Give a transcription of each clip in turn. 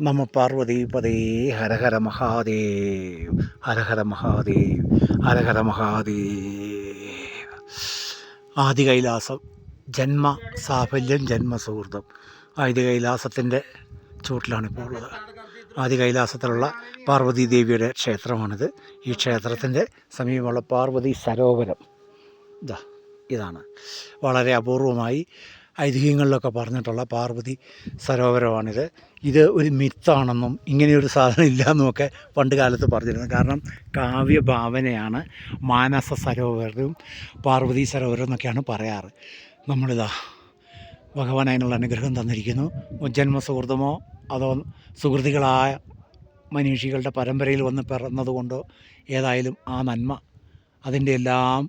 നമ പാർവതീപതേ ഹര ഹര മഹാദേവ് ഹര ഹര മഹാദേവ് ഹര ഹര മഹാദേവ്. ആദി കൈലാസം ജന്മ സാഫല്യം ജന്മസുഹൃതം. ആദി കൈലാസത്തിൻ്റെ ചുവട്ടിലാണിപ്പോൾ ഉള്ളത്. ആദി കൈലാസത്തിലുള്ള പാർവതീ ദേവിയുടെ ക്ഷേത്രമാണിത്. ഈ ക്ഷേത്രത്തിൻ്റെ സമീപമുള്ള പാർവതി സരോവരം ഇതാണ്. വളരെ അപൂർവമായി ഐതിഹ്യങ്ങളിലൊക്കെ പറഞ്ഞിട്ടുള്ള പാർവതി സരോവരമാണിത്. ഇത് ഒരു മിത്താണെന്നും ഇങ്ങനെയൊരു സാധനം ഇല്ലയെന്നുമൊക്കെ പണ്ട് കാലത്ത് പറഞ്ഞിരുന്നു. കാരണം കാവ്യഭാവനയാണ് മാനസ സരോവരവും പാർവതി സരോവരം എന്നൊക്കെയാണ് പറയാറ്. നമ്മളിതാ ഭഗവാൻ അതിനുള്ള അനുഗ്രഹം തന്നിരിക്കുന്നു. മുജ്ജന്മ സുഹൃതമോ അതോ സുഹൃതികളായ മനീഷികളുടെ പരമ്പരയിൽ വന്ന് പിറന്നതുകൊണ്ടോ ഏതായാലും ആ നന്മ അതിൻ്റെ എല്ലാം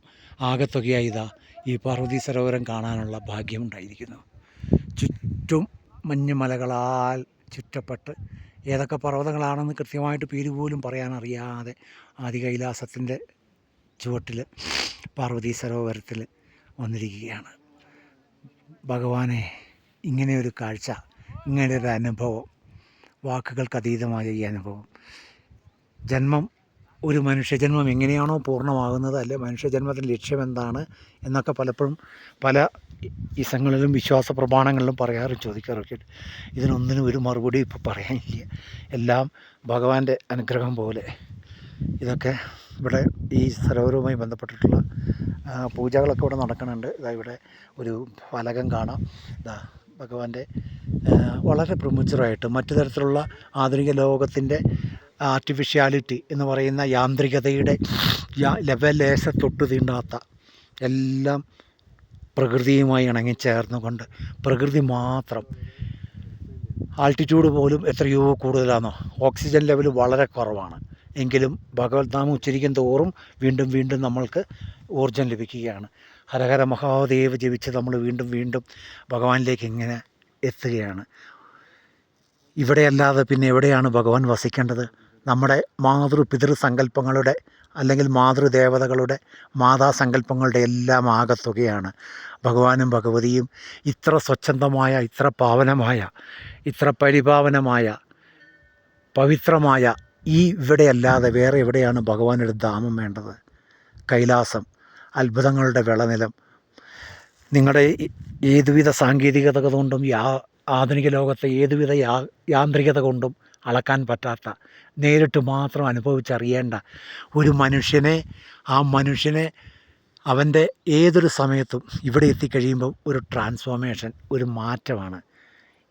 ആകത്തുകയായി ഈ പാർവതി സരോവരം കാണാനുള്ള ഭാഗ്യമുണ്ടായിരിക്കുന്നു. ചുറ്റും മഞ്ഞുമലകളാൽ ചുറ്റപ്പെട്ട് ഏതൊക്കെ പർവ്വതങ്ങളാണെന്ന് കൃത്യമായിട്ട് പേര് പോലും പറയാനറിയാതെ ആദി കൈലാസത്തിൻ്റെ ചുവട്ടിൽ പാർവതി സരോവരത്തിൽ വന്നിരിക്കുകയാണ്. ഭഗവാനെ, ഇങ്ങനെയൊരു കാഴ്ച, ഇങ്ങനെയൊരു അനുഭവം, വാക്കുകൾക്കതീതമായ ഈ അനുഭവം. ജന്മം, ഒരു മനുഷ്യജന്മം എങ്ങനെയാണോ പൂർണ്ണമാകുന്നത്, അല്ലെ മനുഷ്യജന്മത്തിൻ്റെ ലക്ഷ്യം എന്താണ് എന്നൊക്കെ പലപ്പോഴും പല ഇസങ്ങളിലും വിശ്വാസ പ്രമാണങ്ങളിലും പറയാറും ചോദിക്കാറൊക്കെ. ഇതിനൊന്നിനും ഒരു മറുപടി ഇപ്പോൾ പറയാനില്ല. എല്ലാം ഭഗവാന്റെ അനുഗ്രഹം പോലെ. ഇതൊക്കെ ഇവിടെ ഈ സരോവരവുമായി ബന്ധപ്പെട്ടിട്ടുള്ള പൂജകളൊക്കെ ഇവിടെ നടക്കുന്നുണ്ട്. ഇവിടെ ഒരു ഫലകം കാണാം. ഭഗവാന്റെ വളരെ പ്രമുഖരായിട്ട് മറ്റു തരത്തിലുള്ള ആധുനിക ലോകത്തിൻ്റെ ആർട്ടിഫിഷ്യാലിറ്റി എന്ന് പറയുന്ന യാന്ത്രികതയുടെ ലെവലേശ തൊട്ടു തീണ്ടാത്ത എല്ലാം പ്രകൃതിയുമായി ഇണങ്ങിച്ചേർന്നുകൊണ്ട് പ്രകൃതി മാത്രം. ആൾട്ടിറ്റ്യൂഡ് പോലും എത്രയോ കൂടുതലാണോ, ഓക്സിജൻ ലെവൽ വളരെ കുറവാണ്. എങ്കിലും ഭഗവത് നാമം ഉച്ചരിക്കും തോറും വീണ്ടും വീണ്ടും നമ്മൾക്ക് ഊർജം ലഭിക്കുകയാണ്. ഹരഹര മഹാദേവ് ജപിച്ച് നമ്മൾ വീണ്ടും വീണ്ടും ഭഗവാനിലേക്ക് ഇങ്ങനെ എത്തുകയാണ്. ഇവിടെയല്ലാതെ പിന്നെ എവിടെയാണ് ഭഗവാൻ വസിക്കേണ്ടത്? നമ്മുടെ പിതൃ സങ്കല്പങ്ങളുടെ അല്ലെങ്കിൽ മാതൃദേവതകളുടെ മാതാസങ്കല്പങ്ങളുടെ എല്ലാം ആകത്തുകയാണ് ഭഗവാനും ഭഗവതിയും. ഇത്ര സ്വച്ഛന്തമായ, ഇത്ര പാവനമായ, ഇത്ര പരിപാവനമായ, പവിത്രമായ ഈ ഇവിടെയല്ലാതെ വേറെ എവിടെയാണ് ഭഗവാനൊരു ധാമം വേണ്ടത്? കൈലാസം, അത്ഭുതങ്ങളുടെ വിളനിലം. നിങ്ങളുടെ ഏതുവിധ സാങ്കേതികത കൊണ്ടും ആധുനിക ലോകത്തെ ഏതുവിധ യാന്ത്രികത കൊണ്ടും അളക്കാൻ പറ്റാത്ത, നേരിട്ട് മാത്രം അനുഭവിച്ചറിയേണ്ട ഒരു മനുഷ്യനെ, ആ മനുഷ്യനെ അവൻ്റെ ഏതൊരു സമയത്തും ഇവിടെ എത്തിക്കഴിയുമ്പോൾ ഒരു ട്രാൻസ്ഫോർമേഷൻ, ഒരു മാറ്റമാണ്.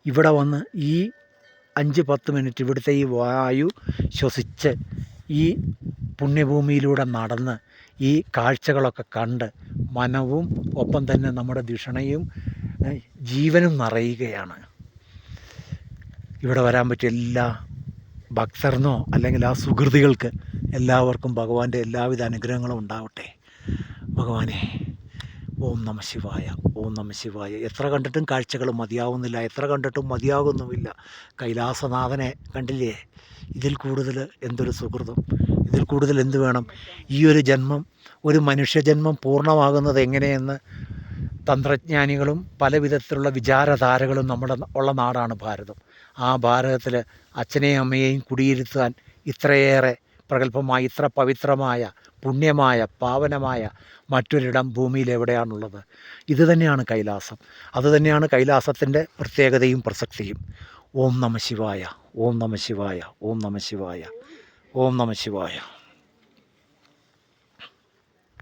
ഇവിടെ വന്ന് ഈ 5-10 മിനിറ്റ് ഇവിടുത്തെ ഈ വായു ശ്വസിച്ച് ഈ പുണ്യഭൂമിയിലൂടെ നടന്ന് ഈ കാഴ്ചകളൊക്കെ കണ്ട് മനവും ഒപ്പം തന്നെ നമ്മുടെ ധിഷണയും ജീവനും നിറയുകയാണ്. ഇവിടെ വരാൻ പറ്റിയ എല്ലാ ഭക്തർന്നോ അല്ലെങ്കിൽ ആ സുഹൃതികൾക്ക് എല്ലാവർക്കും ഭഗവാന്റെ എല്ലാവിധ അനുഗ്രഹങ്ങളും ഉണ്ടാവട്ടെ. ഭഗവാനെ, ഓം നമ ശിവായ, ഓം നമ ശിവായ. എത്ര കണ്ടിട്ടും കാഴ്ചകൾ മതിയാവുന്നില്ല, എത്ര കണ്ടിട്ടും മതിയാകുന്നുമില്ല. കൈലാസനാഥനെ കണ്ടില്ലേ? ഇതിൽ കൂടുതൽ എന്തൊരു സുഹൃതം, ഇതിൽ കൂടുതൽ എന്ത് വേണം? ഈ ഒരു ജന്മം, ഒരു മനുഷ്യജന്മം പൂർണ്ണമാകുന്നത് എങ്ങനെയെന്ന് തന്ത്രജ്ഞാനികളും പല വിധത്തിലുള്ള വിചാരധാരകളും നമ്മുടെ ഉള്ള നാടാണ് ഭാരതം. ആ ഭാരതത്തിൽ അച്ഛനെയും അമ്മയെയും കുടിയിരുത്താൻ ഇത്രയേറെ പ്രഗത്ഭമായ, ഇത്ര പവിത്രമായ, പുണ്യമായ, പാവനമായ മറ്റൊരിടം ഭൂമിയിൽ എവിടെയാണുള്ളത്? ഇത് തന്നെയാണ് കൈലാസം. അതുതന്നെയാണ് കൈലാസത്തിൻ്റെ പ്രത്യേകതയും പ്രസക്തിയും. ഓം നമ ശിവായ, ഓം നമ ശിവായ, ഓം നമ ശിവായ, ഓം നമ ശിവായ.